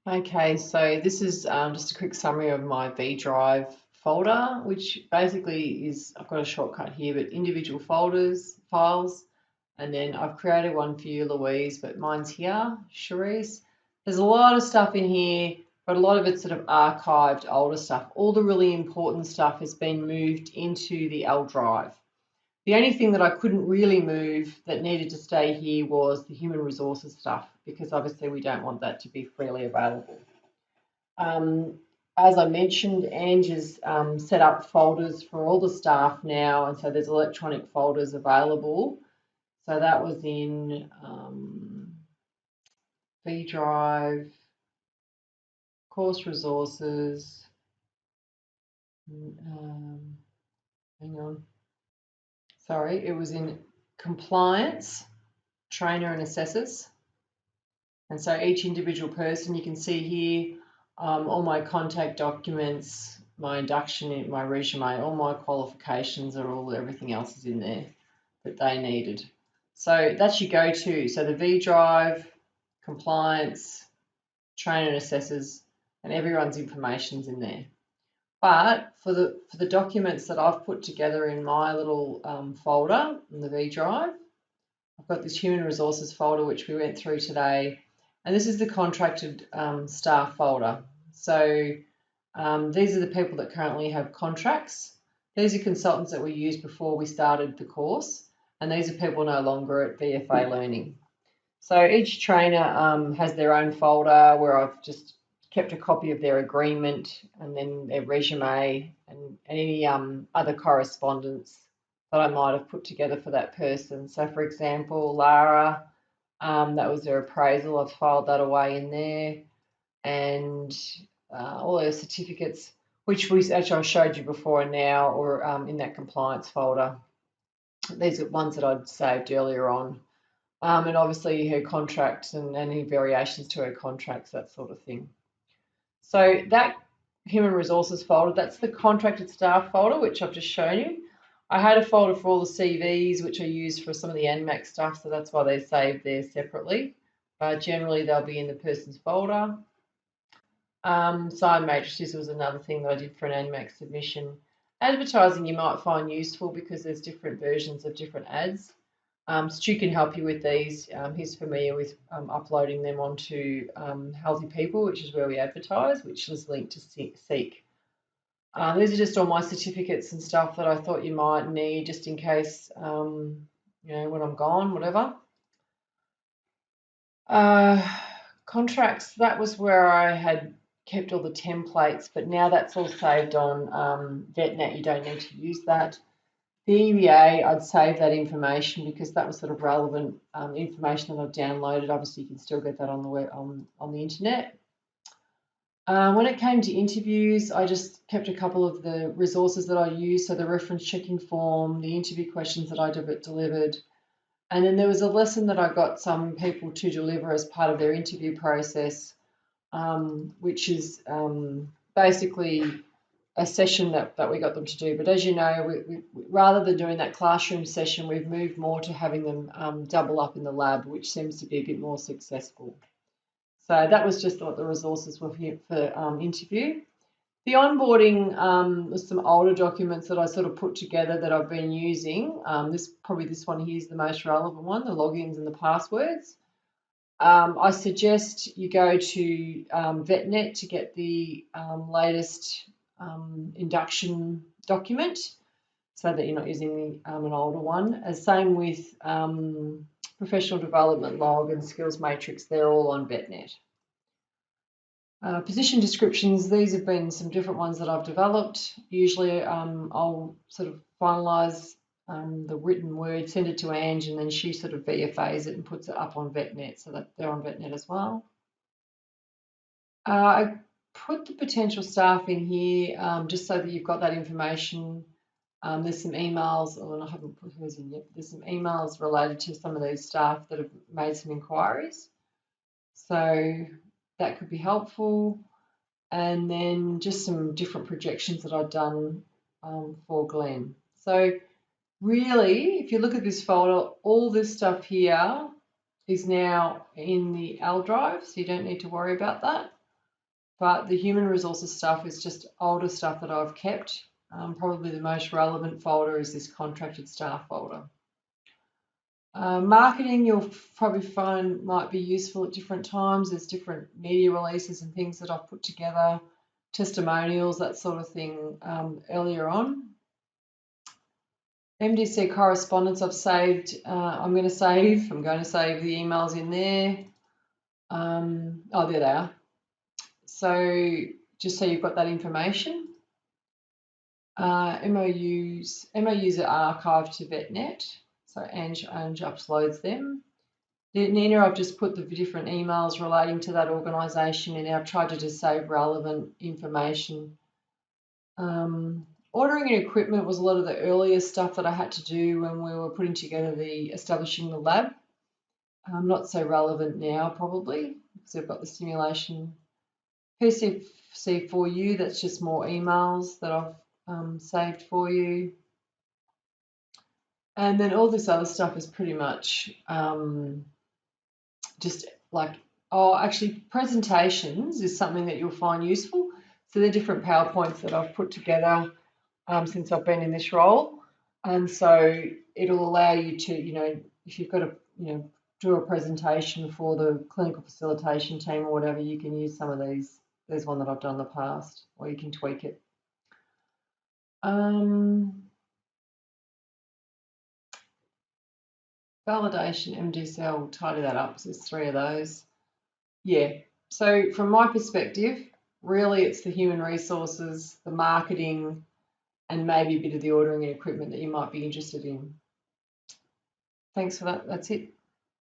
Okay, so this is just a quick summary of my V Drive folder, which basically is, I've got a shortcut here, but individual folders, files, and then I've created one for you, Louise, but mine's here, Cherise. There's a lot of stuff in here, but a lot of it's sort of archived older stuff. All the really important stuff has been moved into the L drive. The only thing that I couldn't really move that needed to stay here was the human resources stuff, because obviously we don't want that to be freely available. Um, as I mentioned, Ange has set up folders for all the staff now, and so there's electronic folders available. So that was in V Drive, course resources, hang on, sorry, it was in compliance, trainer and assessors. And so each individual person, you can see here, all my contact documents, my induction, my resume, all my qualifications are all, everything else is in there that they needed. So that's your go-to. So the V Drive, compliance, trainer and assessors, and everyone's information's in there. But for the documents that I've put together in my little folder in the V Drive, I've got this human resources folder which we went through today, and this is the contracted staff folder. So these are the people that currently have contracts. These are consultants that we used before we started the course, and these are people no longer at VFA Learning. So each trainer has their own folder where I've just kept a copy of their agreement and then their resume and any other correspondence that I might have put together for that person. So for example, Lara, that was their appraisal. I've filed that away in there, and all their certificates, which actually I showed you before and now, or in that compliance folder. These are ones that I'd saved earlier on. And obviously her contracts and any variations to her contracts, that sort of thing. So that human resources folder, that's the contracted staff folder, which I've just shown you. I had a folder for all the CVs, which I used for some of the NMAC stuff, so that's why they're saved there separately. Generally, they'll be in the person's folder. Sign matrices was another thing that I did for an NMAC submission. Advertising you might find useful because there's different versions of different ads. Stu can help you with these. He's familiar with uploading them onto Healthy People, which is where we advertise, which is linked to Seek. These are just all my certificates and stuff that I thought you might need just in case, you know, when I'm gone, whatever. Contracts, that was where I had kept all the templates, but now that's all saved on VetNet. You don't need to use that. The EBA, I'd save that information because that was sort of relevant information that I've downloaded. Obviously, you can still get that on the web, on the internet. When it came to interviews, I just kept a couple of the resources that I used. So the reference checking form, the interview questions that I delivered. And then there was a lesson that I got some people to deliver as part of their interview process, which is basically a session that we got them to do. But as you know, we, rather than doing that classroom session, we've moved more to having them double up in the lab, which seems to be a bit more successful. So that was just what the resources were here for interview. The onboarding was some older documents that I sort of put together that I've been using. This one here is the most relevant one, the logins and the passwords. I suggest you go to VetNet to get the latest induction document so that you're not using an older one. Same with professional development log and skills matrix, they're all on VetNet. Position descriptions, these have been some different ones that I've developed. Usually I'll sort of finalise the written word, send it to Ange, and then she sort of VFAs it and puts it up on VetNet so that they're on VetNet as well. I put the potential staff in here just so that you've got that information. There's some emails, and I haven't put hers in yet, but there's some emails related to some of those staff that have made some inquiries. So that could be helpful. And then just some different projections that I've done for Glenn. So really, if you look at this folder, all this stuff here is now in the L drive, so you don't need to worry about that. but the human resources stuff is just older stuff that I've kept. Probably the most relevant folder is this contracted staff folder. Marketing, you'll probably find might be useful at different times. There's different media releases and things that I've put together, testimonials, that sort of thing earlier on. MDC correspondence I've saved. I'm going to save the emails in there. Oh, there they are. So just so you've got that information. MOUs are archived to VetNet. So Ange uploads them. Nina, I've just put the different emails relating to that organisation and I've tried to just save relevant information. Ordering and equipment was a lot of the earlier stuff that I had to do when we were putting together establishing the lab. Not so relevant now probably because I've got the simulation. PCC4U, that's just more emails that I've saved for you. And then all this other stuff is pretty much just like, actually presentations is something that you'll find useful. So they're different PowerPoints that I've put together since I've been in this role. And so it'll allow you to, if you've got to, do a presentation for the clinical facilitation team or whatever, you can use some of these. There's one that I've done in the past, or you can tweak it. Validation, MDC, I'll tidy that up. So there's 3 of those. Yeah. So from my perspective, really it's the human resources, the marketing, and maybe a bit of the ordering and equipment that you might be interested in. Thanks for that. That's it.